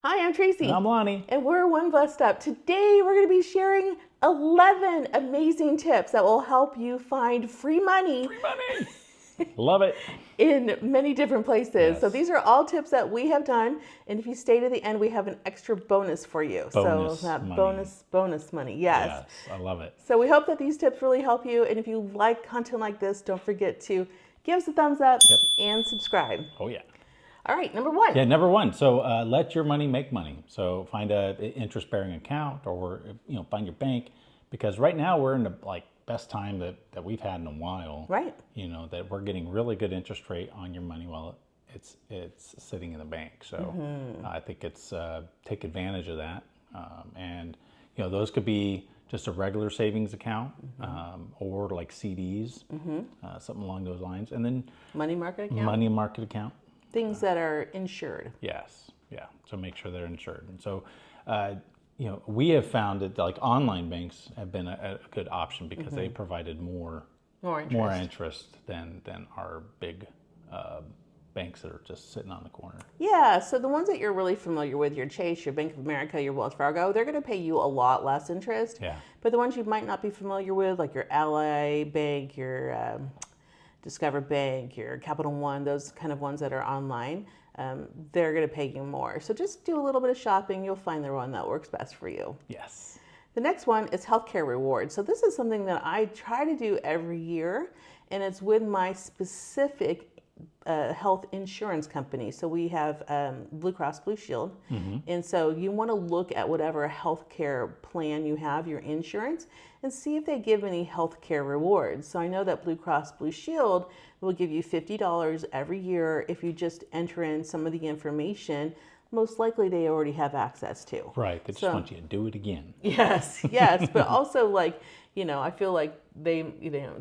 Hi, I'm Tracy. And I'm Lonnie. And we're One Blessed Up. Today we're going to be sharing 11 amazing tips that will help you find free money. Free money! Love it. In many different places. Yes. So these are all tips that we have done. And if you stay to the end, we have an extra bonus for you. Bonus so that money. bonus money. Yes. Yes, I love it. So we hope that these tips really help you. And if you like content like this, don't forget to give us a thumbs up and subscribe. Oh, yeah. All right, number one. Yeah, number one. So let your money make money. So find a interest-bearing account, or find your bank, because right now we're in the best time that we've had in a while. Right. That we're getting really good interest rate on your money while it's sitting in the bank. So I think it's take advantage of that, and those could be just a regular savings account, or like CDs, something along those lines, and then Money market account. money market account. Things that are insured. Yes, yeah. So make sure they're insured. And so, we have found that online banks have been a good option because they provided more interest than our big banks that are just sitting on the corner. Yeah, so the ones that you're really familiar with, your Chase, your Bank of America, your Wells Fargo, they're going to pay you a lot less interest. Yeah. But the ones you might not be familiar with, like your Ally Bank, your Discover Bank, your Capital One, those kind of ones that are online, they're going to pay you more. So just do a little bit of shopping. You'll find the one that works best for you. Yes. The next one is healthcare rewards. So this is something that I try to do every year, and it's with my specific health insurance company. So we have Blue Cross Blue Shield. And so you want to look at whatever healthcare plan you have, your insurance, and see if they give any healthcare rewards. So I know that Blue Cross Blue Shield will give you $50 every year if you just enter in some of the information. Most likely they already have access to. Right. They just want you to do it again. Yes, but also I feel like they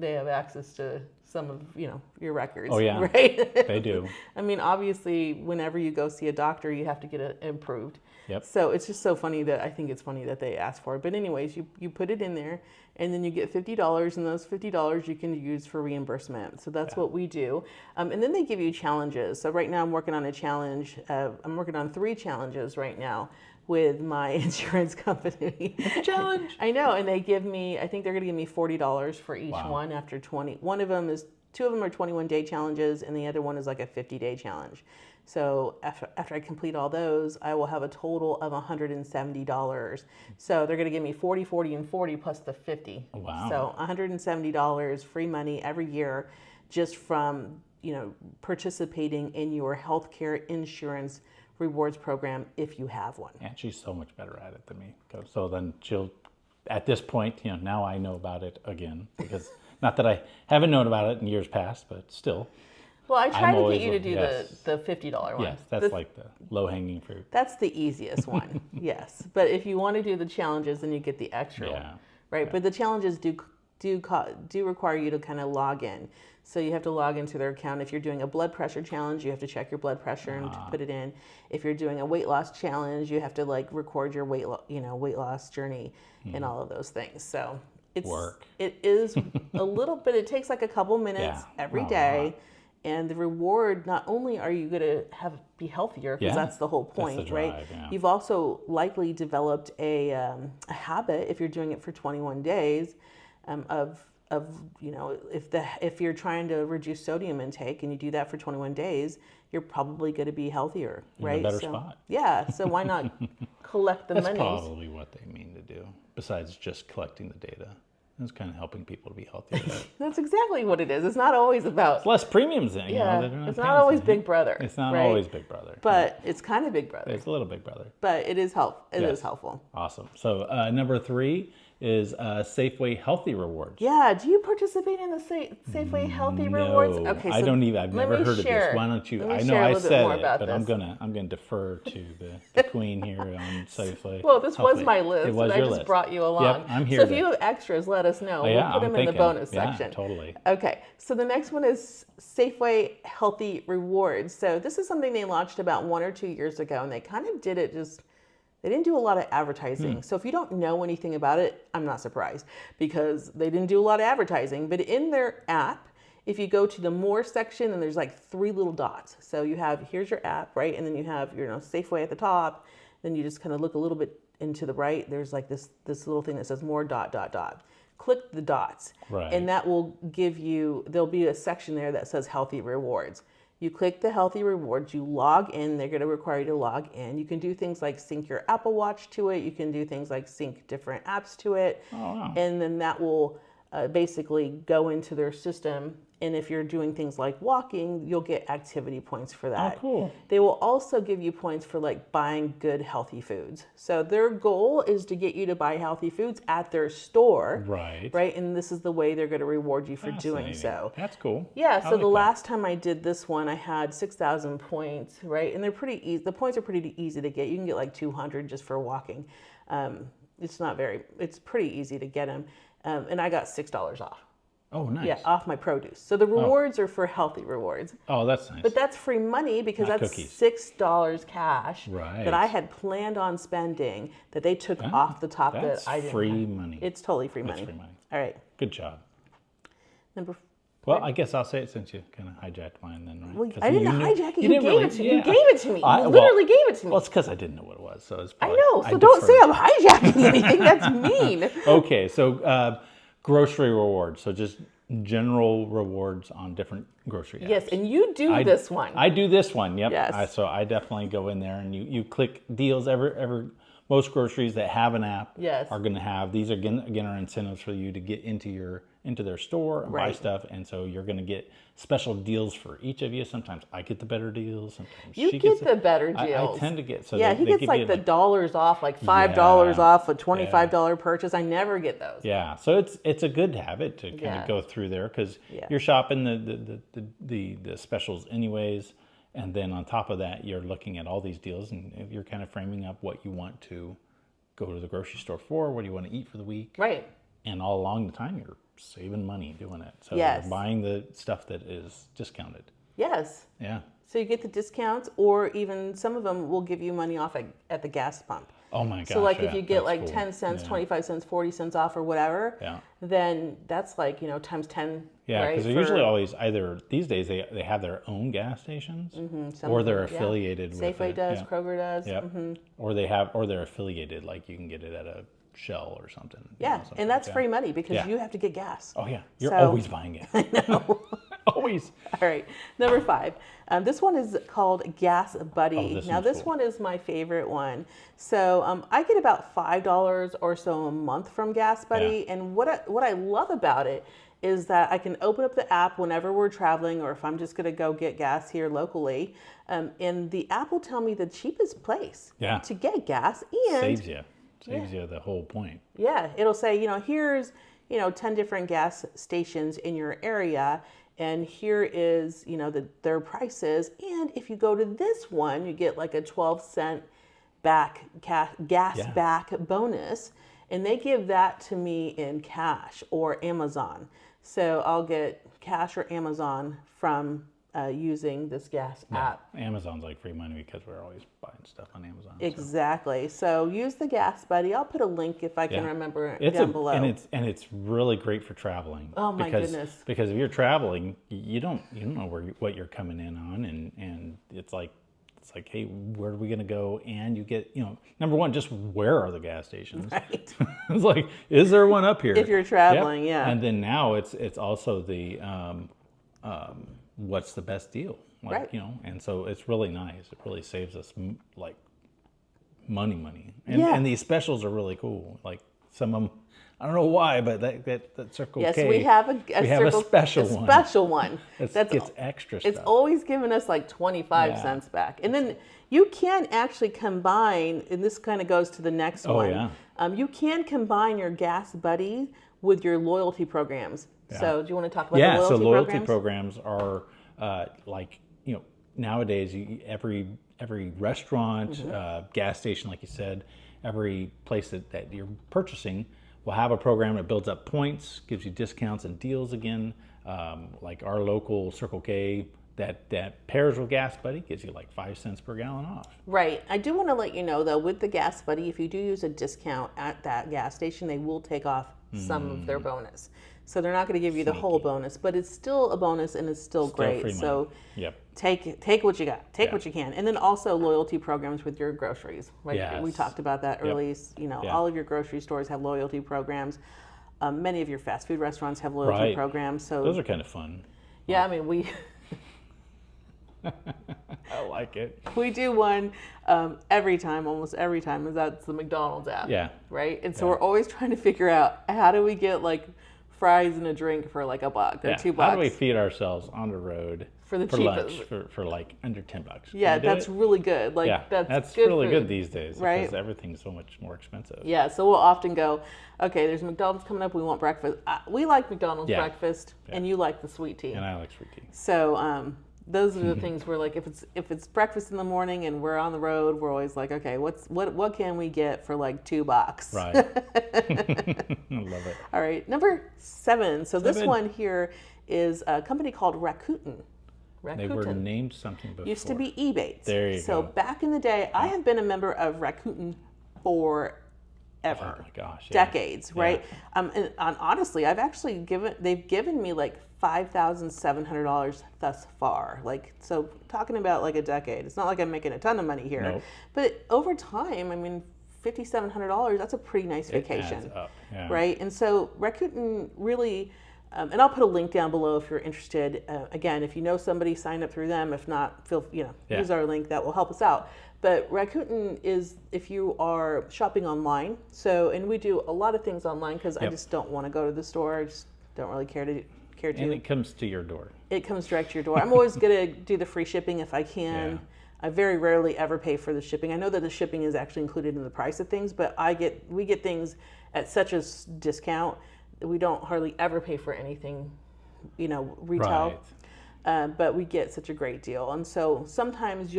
have access to some of your records. Oh yeah, right. They do. I mean, obviously, whenever you go see a doctor, you have to get it improved. Yep. So it's just so funny I think it's funny that they ask for it. But anyways, you put it in there, and then you get $50, and those $50 you can use for reimbursement. So that's what we do. And then they give you challenges. So right now I'm working on a challenge. I'm working on 3 challenges right now with my insurance company. It's a challenge. I know, and they give me, I think they're going to give me $40 for each one after 20. Two of them are 21-day challenges, and the other one is like a 50-day challenge. So after I complete all those, I will have a total of $170. So they're going to give me 40, 40, and 40 plus the 50. Wow. So $170 free money every year just from, participating in your healthcare insurance rewards program if you have one. And she's so much better at it than me. So then she'll, at this point, now I know about it again, because not that I haven't known about it in years past, but still. Well, I try to get you to do the $50 one. Yes, that's like the low-hanging fruit. That's the easiest one, yes. But if you want to do the challenges, then you get the extra one, right? Yeah. But the challenges do require you to kind of log in. So you have to log into their account. If you're doing a blood pressure challenge, you have to check your blood pressure and put it in. If you're doing a weight loss challenge, you have to record your weight loss journey and all of those things. So it is a little bit. It takes like a couple minutes every day. And the reward, not only are you going to be healthier, because that's the whole point, that's the drive, right? Yeah. You've also likely developed a habit, if you're doing it for 21 days, if you're trying to reduce sodium intake and you do that for 21 days, you're probably going to be healthier, right? In a better spot. Yeah, so why not collect the money? That's probably what they mean to do, besides just collecting the data. It's kind of helping people to be healthier. That's exactly what it is. It's not always about... It's less premiums then. It's not always Big Brother. It's not always Big Brother. But it's kind of Big Brother. It's a little Big Brother. But it is helpful. Awesome. So number 3 is Safeway Healthy Rewards. Yeah. Do you participate in the Safeway Healthy Rewards? Okay, so I don't even. I've never heard of this. Why don't you? I know I said it, but I'm gonna defer to the queen here on Safeway. Well, this Healthy. was my list, It was and your I just list. brought you along. Yep, I'm here. So if you have extras, let us know. We'll put them in the bonus section. Totally. Okay. So the next one is Safeway Healthy Rewards. So this is something they launched about 1 or 2 years ago, and they kind of did it just. They didn't do a lot of advertising. So if you don't know anything about it, I'm not surprised, because they didn't do a lot of advertising. But in their app, if you go to the more section, and there's like 3 little dots. So you have, here's your app, right? And then you have your Safeway at the top. then you just kind of look a little bit into the right. There's like this little thing that says more ... Click the dots, Right. and that will give you, there'll be a section there that says healthy rewards. You click the healthy rewards, you log in, they're going to require you to log in. You can do things like sync your Apple Watch to it. You can do things like sync different apps to it. Oh, wow. And then that will basically go into their system. And if you're doing things like walking, you'll get activity points for that. Oh, cool. They will also give you points for like buying good healthy foods. So their goal is to get you to buy healthy foods at their store. Right. Right. And this is the way they're going to reward you for doing so. That's cool. Yeah. So the last time I did this one, I had 6,000 points. Right. And they're pretty easy. The points are pretty easy to get. You can get like 200 just for walking. It's pretty easy to get them. And I got $6 off. Oh, nice. Yeah, off my produce. So the rewards are for healthy rewards. Oh, that's nice. But that's free money because Not that's cookies. $6 cash Right. that I had planned on spending that they took off the top that I didn't. That's free money. It's totally free That's money. free money. All right. Good job. Number. Well, I guess I'll say it since you kind of hijacked mine then, right? Well, I didn't hijack it. You didn't gave really- it to me. yeah. You gave it to me. You literally gave it to me. Well, it's because I didn't know what it was, so it's I probably, know. So don't say I'm hijacking anything. That's mean. Okay, so grocery rewards. So just general rewards on different grocery apps. Yes, and you do this one. I do this one. Yep. Yes. So I definitely go in there and you click deals. Most groceries that have an app are going to have these. Are again are incentives for you to get into their store and buy stuff, and so you're going to get special deals for each of you. Sometimes I get the better deals. Sometimes you get the better deals. I tend to get he gets like the dollars off, like $5 off a $25 purchase. I never get those. Yeah, so it's a good habit to kind of go through there because you're shopping the specials anyways, and then on top of that you're looking at all these deals and you're kind of framing up what you want to go to the grocery store for, what do you want to eat for the week, right? And all along the time you're saving money doing it. So you're buying the stuff that is discounted. Yes. Yeah. So you get the discounts, or even some of them will give you money off at the gas pump. Oh my gosh. So like if you get like cool. 10 cents, 25 cents, 40 cents off or whatever, then that's like, times 10. Yeah, because right? they're usually always either, these days they have their own gas stations or they're affiliated with Safeway does, Kroger does. Yep. Or they're affiliated, like you can get it at a Shell or something. Yeah, and that's free money because you have to get gas. Oh yeah, you're always buying it. I know. Always. All right, number 5. This one is called Gas Buddy. Now this cool. one is my favorite one. So I get about $5 or so a month from Gas Buddy, and what I love about it is that I can open up the app whenever we're traveling, or if I'm just going to go get gas here locally, and the app will tell me the cheapest place to get gas, and saves you the whole point. Yeah, it'll say, here's 10 different gas stations in your area, and here is their prices, and if you go to this one, you get like a 12-cent gas back bonus, and they give that to me in cash or Amazon. So I'll get cash or Amazon from using this gas app. Amazon's like free money because we're always buying stuff on Amazon. Exactly. So use the Gas Buddy. I'll put a link if I can remember down below. And it's really great for traveling. Oh my goodness! Because if you're traveling, you don't know what you're coming in on, and it's like, hey, where are we going to go? And you get, number one, just where are the gas stations? Right. It's like, is there one up here? If you're traveling, yeah. And then now it's also the what's the best deal? Like, and so it's really nice. It really saves us like money. And these specials are really cool. Like some of them, I don't know why, but that Circle K. Yes, we have a special one. That gets extra stuff. It's always given us like 25 cents back. And then you can actually combine, and this kind of goes to the next one. Yeah. You can combine your Gas Buddy with your loyalty programs. Yeah. So do you want to talk about the loyalty programs? So loyalty programs are nowadays every restaurant, gas station, like you said, every place that you're purchasing will have a program that builds up points, gives you discounts and deals again. Like our local Circle K that pairs with Gas Buddy gives you like 5 cents per gallon off. Right. I do want to let you know though, with the Gas Buddy, if you do use a discount at that gas station, they will take off some of their bonus. So they're not going to give you the whole bonus, but it's still a bonus and it's still great. Free money. So, take what you got, take what you can. And then also loyalty programs with your groceries. Like we talked about that early. All of your grocery stores have loyalty programs. Many of your fast food restaurants have loyalty programs. So those are kind of fun. Yeah, I mean, we I like it. We do one almost every time, and that's the McDonald's app. Yeah. Right? And so we're always trying to figure out, how do we get like fries and a drink for like $1 or $2? How do we feed ourselves on the road for the cheapest lunch for like under $10? Yeah, that's really good. Like that's good really food, good these days, right? Because everything's so much more expensive. Yeah, so we'll often go, okay, there's McDonald's coming up. We want breakfast. We like McDonald's breakfast, and you like the sweet tea. And I like sweet tea. So those are the things where, like, if it's breakfast in the morning and we're on the road, we're always like, okay, what can we get for like $2? Right. I love it. All right, number 7. So this one here is a company called Rakuten. They were named something before. Used to be Ebates. There you go. So back in the day, I have been a member of Rakuten forever. Oh my gosh. Decades, right? And honestly, they've given me like $5,700 thus far. Like, so talking about like a decade. It's not like I'm making a ton of money here. Nope. But over time, I mean, $5,700, that's a pretty nice vacation. It adds up. Yeah. Right? And so Rakuten really, and I'll put a link down below if you're interested. Again, if you know somebody, sign up through them. If not, use our link. That will help us out. But Rakuten is if you are shopping online. So, and we do a lot of things online because I just don't want to go to the store. I just don't really care to. And it comes to your door. It comes direct to your door. I'm always going to do the free shipping if I can. Yeah. I very rarely ever pay for the shipping. I know that the shipping is actually included in the price of things, but we get things at such a discount that we don't hardly ever pay for anything, retail. Right. But we get such a great deal. And so sometimes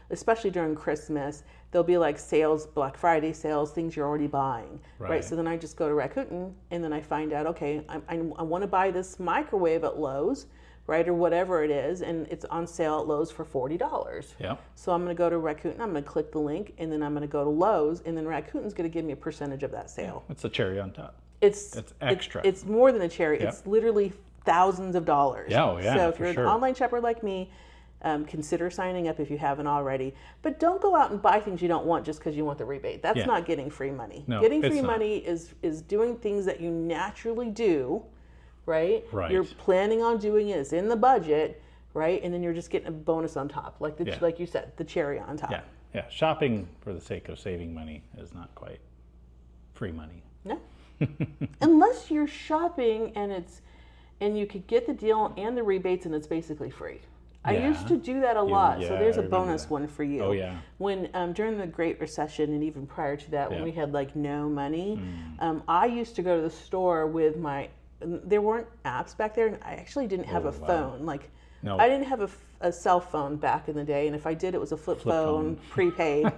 especially during Christmas, there'll be like sales, Black Friday sales, things you're already buying, right? So then I just go to Rakuten and then I find out, okay, I want to buy this microwave at Lowe's, right? Or whatever it is. And it's on sale at Lowe's for $40. Yeah. So I'm going to go to Rakuten, I'm going to click the link, and then I'm going to go to Lowe's, and then Rakuten's going to give me a percentage of that sale. It's a cherry on top. It's extra. It's more than a cherry. Yep. It's literally thousands of dollars. Yeah, So if you're an online shopper like me, consider signing up if you haven't already. But don't go out and buy things you don't want just because you want the rebate. That's not getting free money. No, getting free money is doing things that you naturally do, right? Right. You're planning on doing it. It's in the budget, right? And then you're just getting a bonus on top, like you said, the cherry on top. Yeah, yeah. Shopping for the sake of saving money is not quite free money. No, unless you're shopping and you could get the deal and the rebates and it's basically free. I used to do that a lot, so there's a bonus one for you. Oh yeah. When during the Great Recession and even prior to that, when we had like no money, I used to go to the store with there weren't apps back there, and I actually didn't have a phone. Like, I didn't have a cell phone back in the day, and if I did, it was a flip phone, prepaid,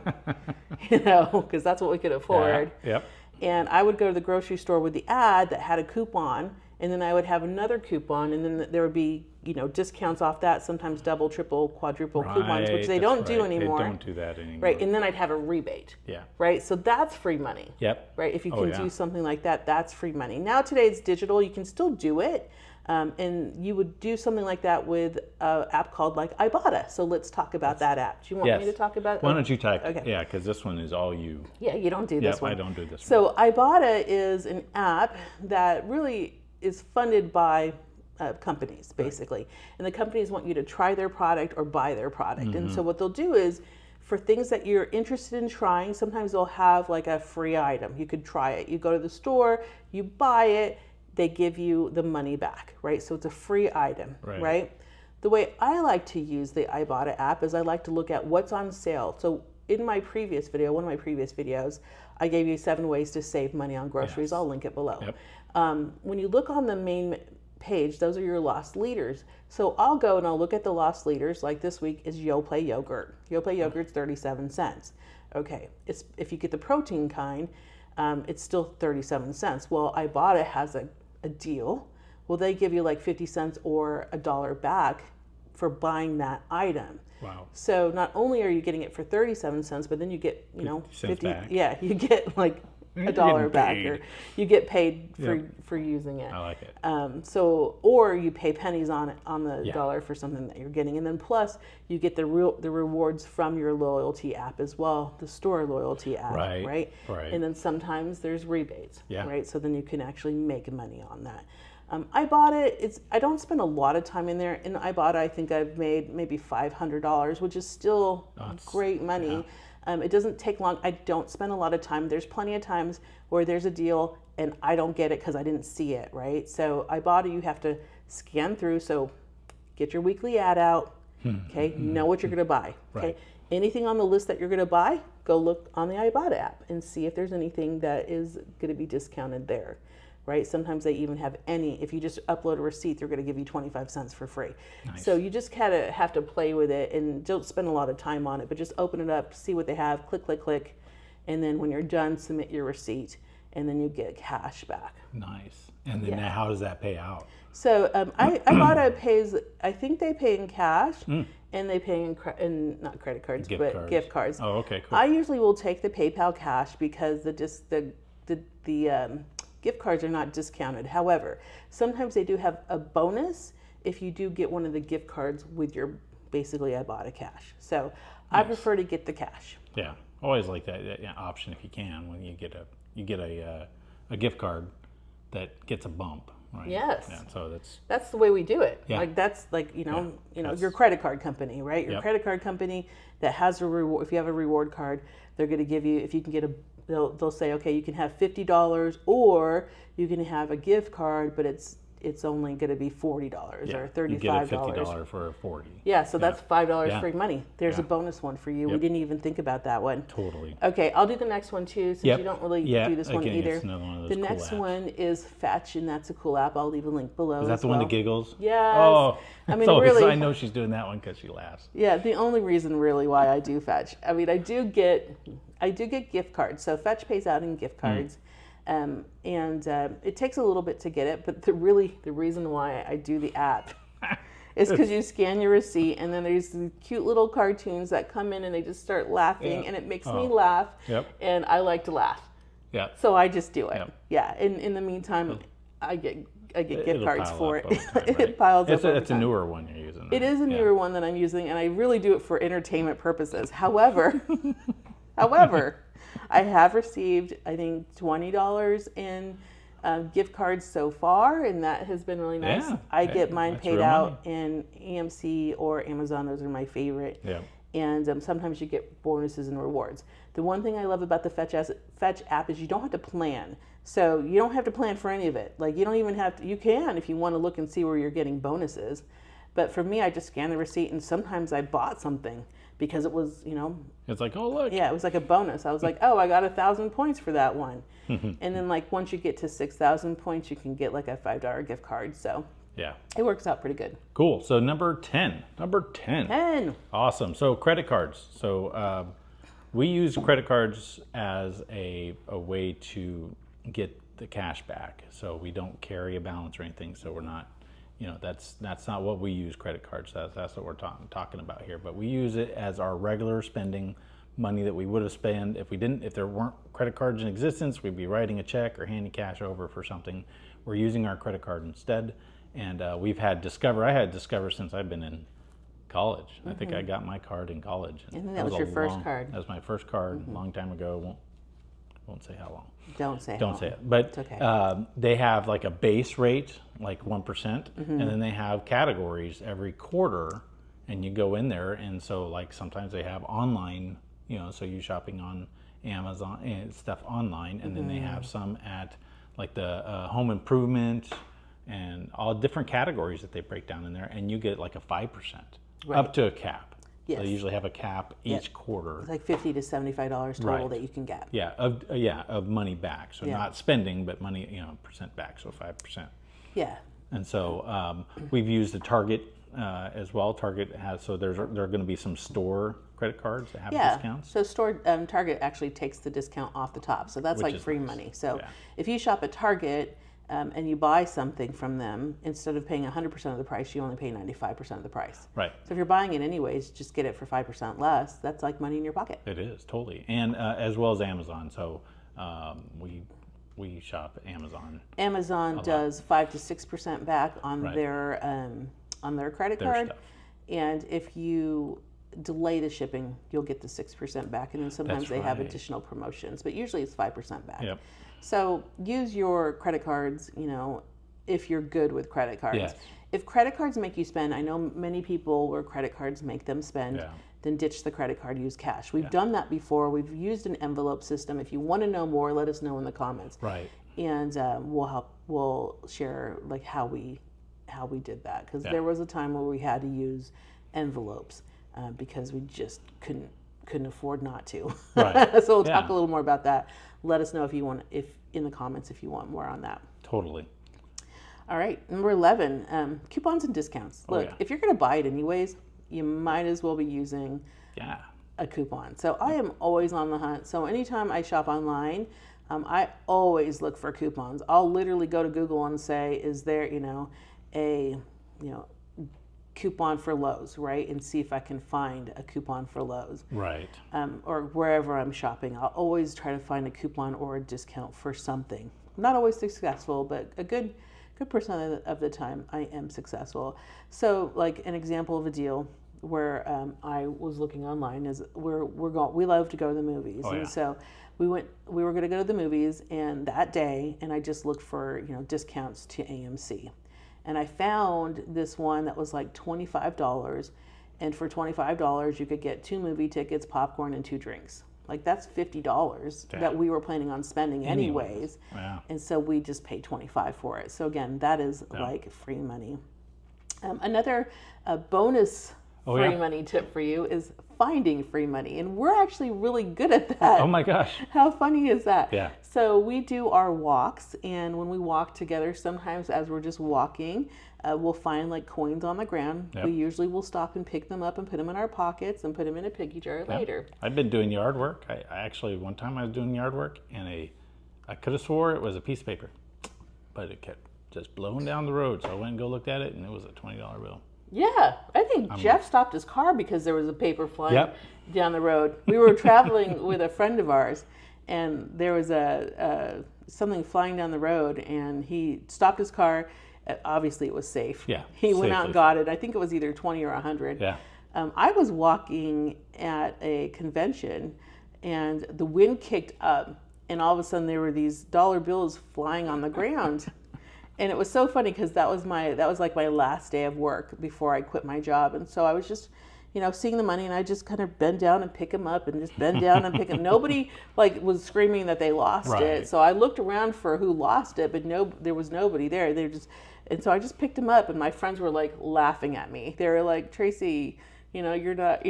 because that's what we could afford. Yeah. Yep. And I would go to the grocery store with the ad that had a coupon, and then I would have another coupon, and then there would be, discounts off that, sometimes double, triple, quadruple coupons, which they don't do anymore. They don't do that anymore. Right, and then I'd have a rebate. Yeah. Right, so that's free money. Yep. Right, if you can do something like that, that's free money. Now today it's digital, you can still do it, and you would do something like that with an app called like Ibotta. So let's talk about that app. Do you want me to talk about it? Why don't you talk? Okay. Yeah, because this one is all you. Yeah, you don't do this one. I don't do this one. So Ibotta is an app that really is funded by companies, basically. And the companies want you to try their product or buy their product. And so what they'll do is, for things that you're interested in trying, sometimes they'll have like a free item. You could try it. You go to the store, you buy it, they give you the money back, right? So it's a free item, right? The way I like to use the Ibotta app is I like to look at what's on sale. So in my previous video, one of my previous videos, I gave you 7 ways to save money on groceries. I'll link it below. Yep. When you look on the main page, those are your lost leaders. So I'll go and I'll look at the lost leaders. Like this week is Yoplait yogurt. Yoplait yogurt's 37 cents. Okay, if you get the protein kind, it's still 37 cents. Well, Ibotta has a deal. Well, they give you like 50 cents or $1 back for buying that item. Wow. So not only are you getting it for 37 cents, but then you get, 50 back. Yeah, you get like a dollar back, paid. or you get paid for Yep. for using it. I like it. Or you pay pennies on the Yeah. dollar for something that you're getting, and then plus you get the rewards from your loyalty app as well, the store loyalty app, Right. And then sometimes there's rebates, Yeah. right? So then you can actually make money on that. Ibotta, I don't spend a lot of time in there. In Ibotta, I think I've made maybe $500, which is still great money. Yeah. It doesn't take long. I don't spend a lot of time. There's plenty of times where there's a deal and I don't get it because I didn't see it, right? So Ibotta, you have to scan through. So get your weekly ad out, okay? Know what you're going to buy, okay? Right. Anything on the list that you're going to buy, go look on the Ibotta app and see if there's anything that is going to be discounted there. Right? Sometimes they even have if you just upload a receipt, they're going to give you 25 cents for free. Nice. So you just kind of have to play with it and don't spend a lot of time on it, but just open it up, see what they have, click. And then when you're done, submit your receipt and then you get cash back. Nice. And then how does that pay out? So Ibotta pays, I think they pay in cash and they pay in not credit cards, but gift cards. Oh, okay, cool. I usually will take the PayPal cash because the gift cards are not discounted. However, sometimes they do have a bonus if you do get one of the gift cards with your basically Ibotta cash. So nice. I prefer to get the cash. Yeah, always like that option if you can when you get a gift card that gets a bump. Right? Yes. Yeah, so that's the way we do it. Yeah. Like that's like your credit card company, right? Your credit card company that has a reward. If you have a reward card, they're going to give you, if you can get they'll say, okay, you can have $50 or you can have a gift card, but it's only going to be $40 or $35. You get a $50 for $40. Yeah, so that's $5 free money. There's a bonus one for you. Yep. We didn't even think about that one. Totally. Okay, I'll do the next one too, since you don't really do this one either. It's another one of those the cool next apps. one is Fetch, and that's a cool app. I'll leave a link below. Is that the one that giggles? Yes. Oh, I mean, really. I know she's doing that one because she laughs. Yeah, the only reason really why I do Fetch. I mean, I do get gift cards. So Fetch pays out in gift cards. And it takes a little bit to get it, but the reason why I do the app is because you scan your receipt and then there's these cute little cartoons that come in and they just start laughing and it makes me laugh. Yep. And I like to laugh. Yeah. So I just do it. Yep. Yeah. In the meantime, I get gift cards for it. Time, right? It piles up. It's a newer one you're using. Right? It is a newer one that I'm using, and I really do it for entertainment purposes. However, I have received, I think, $20 in gift cards so far, and that has been really nice. Yeah, I get mine that's paid real out money. in AMC or Amazon. Those are my favorite. Yeah. And sometimes you get bonuses and rewards. The one thing I love about the Fetch app is you don't have to plan. So you don't have to plan for any of it. Like you don't even have to, you can if you want to look and see where you're getting bonuses. But for me, I just scan the receipt, and sometimes I bought something because it was, It's like, oh, look. Yeah, it was like a bonus. I was like, oh, I got 1,000 points for that one. And then like once you get to 6,000 points, you can get like a $5 gift card. So yeah, it works out pretty good. Cool. So number 10. 10. Awesome. So credit cards. So we use credit cards as a way to get the cash back. So we don't carry a balance or anything. So we're not, that's not what we use credit cards. That's what we're talking about here. But we use it as our regular spending money that we would have spent if there weren't credit cards in existence. We'd be writing a check or handing cash over for something. We're using our credit card instead. And we've had Discover. I had Discover since I've been in college. I think I got my card in college. And that was your first card. That was my first card a long time ago. Won't say how long. Don't say it. But it's okay. They have like a base rate, like 1%, and then they have categories every quarter, and you go in there, and so like sometimes they have online, so you shopping on Amazon and stuff online, and then they have some at like the home improvement and all different categories that they break down in there, and you get like a 5% up to a cap. Yes. So they usually have a cap each quarter. It's like $50 to $75 total that you can get. Yeah, of money back. So not spending, but money, percent back. So 5%. Yeah. And so we've used the Target as well. Target has there are going to be some store credit cards that have discounts. So Target actually takes the discount off the top. So that's like free money. So if you shop at Target and you buy something from them, instead of paying 100% of the price, you only pay 95% of the price. Right. So if you're buying it anyways, just get it for 5% less. That's like money in your pocket. It is, totally. And as well as Amazon. So We shop Amazon. Amazon does 5 to 6% back on Right. their credit Their card, stuff. and if you delay the shipping, you'll get the 6% back, and then sometimes they have right. additional promotions, but usually it's 5% back. Yep. So use your credit cards, if you're good with credit cards. Yes. If credit cards make you spend, I know many people where credit cards make them spend, Yeah. then ditch the credit card, use cash. We've done that before. We've used an envelope system. If you want to know more, let us know in the comments. Right. And we'll share like how we did that, because there was a time where we had to use envelopes because we just couldn't afford not to. Right. So we'll talk a little more about that. Let us know if in the comments if you want more on that. Totally. All right, number 11, coupons and discounts. Look, if you're going to buy it anyways, you might as well be using a coupon. So I am always on the hunt. So anytime I shop online, I always look for coupons. I'll literally go to Google and say, is there, a coupon for Lowe's, right? And see if I can find a coupon for Lowe's. Right. Or wherever I'm shopping. I'll always try to find a coupon or a discount for something. I'm not always successful, but a good percent of the time I am successful. So like an example of a deal where I was looking online is we love to go to the movies. And so we were going to go to the movies and that day, and I just looked for, discounts to AMC. And I found this one that was like $25, and for $25 you could get 2 movie tickets, popcorn, and 2 drinks. Like that's $50 that we were planning on spending anyways. Wow. And so we just paid $25 for it. So again, that is like free money. Another bonus free money tip for you is finding free money. And we're actually really good at that. Oh my gosh. How funny is that? Yeah. So we do our walks, and when we walk together, sometimes as we're just walking, we'll find like coins on the ground. Yep. We usually will stop and pick them up and put them in our pockets and put them in a piggy jar later. I've been doing yard work. I actually, one time I was doing yard work, and I could have swore it was a piece of paper, but it kept just blowing down the road. So I went and looked at it, and it was a $20 bill. Yeah, I think Jeff stopped his car because there was a paper flying down the road. We were traveling with a friend of ours, and there was something flying down the road, and he stopped his car. Obviously, it was safe. Yeah, he went out and got it. I think it was either 20 or 100. Yeah. I was walking at a convention, and the wind kicked up, and all of a sudden there were these dollar bills flying on the ground. And it was so funny because that was like my last day of work before I quit my job. And so I was just, seeing the money, and I just kind of bend down and pick them up and just bend down and pick them. Nobody was screaming that they lost it. So I looked around for who lost it, but there was nobody there. And so I just picked them up, and my friends were like laughing at me. They were like, Tracy, you're not,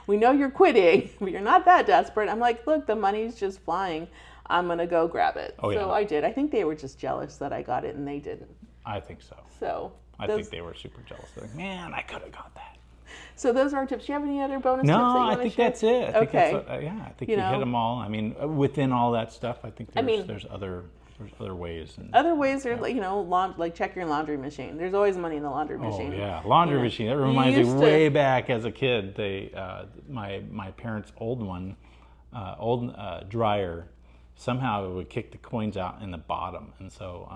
we know you're quitting, but you're not that desperate. I'm like, look, the money's just flying. I'm going to go grab it. So I did. I think they were just jealous that I got it and they didn't. I think so. So I think they were super jealous. They're like, man, I could have got that. So those are our tips. Do you have any other bonus tips that you No, want I think to share? that's it. I think Okay. I think you hit them all. I mean, within all that stuff, I think there's there's other ways. Other ways are like check your laundry machine. There's always money in the laundry machine. Oh yeah, laundry machine. That reminds me way back as a kid. My parents' old dryer, somehow it would kick the coins out in the bottom, and so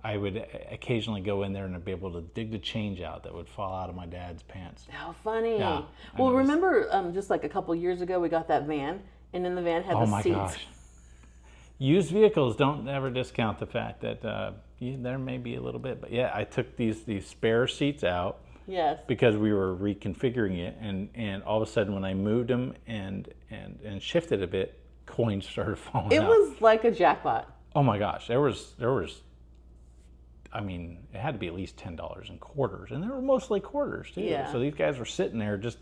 I would occasionally go in there and I'd be able to dig the change out that would fall out of my dad's pants. How funny! Yeah, well, remember just like a couple years ago, we got that van, and in the van had the seats. Oh my gosh! Used vehicles, don't ever discount the fact that there may be a little bit, but yeah, I took these spare seats out. Yes. Because we were reconfiguring it, and all of a sudden when I moved them and shifted a bit, coins started falling out. It was like a jackpot. Oh my gosh, there was. I mean, it had to be at least $10 in quarters, and they were mostly quarters too. Yeah. So these guys were sitting there just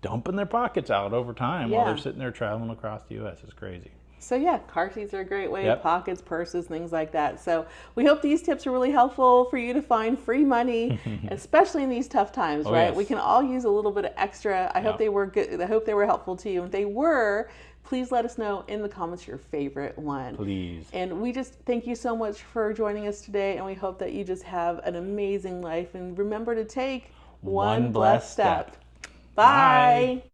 dumping their pockets out over time while they're sitting there traveling across the U.S. It's crazy. So yeah, car seats are a great way, pockets, purses, things like that. So we hope these tips are really helpful for you to find free money, especially in these tough times, right? Yes. We can all use a little bit of extra. I hope they were good. I hope they were helpful to you. If they were, please let us know in the comments your favorite one. Please. And we just thank you so much for joining us today, and we hope that you just have an amazing life. And remember to take one blessed step. Bye.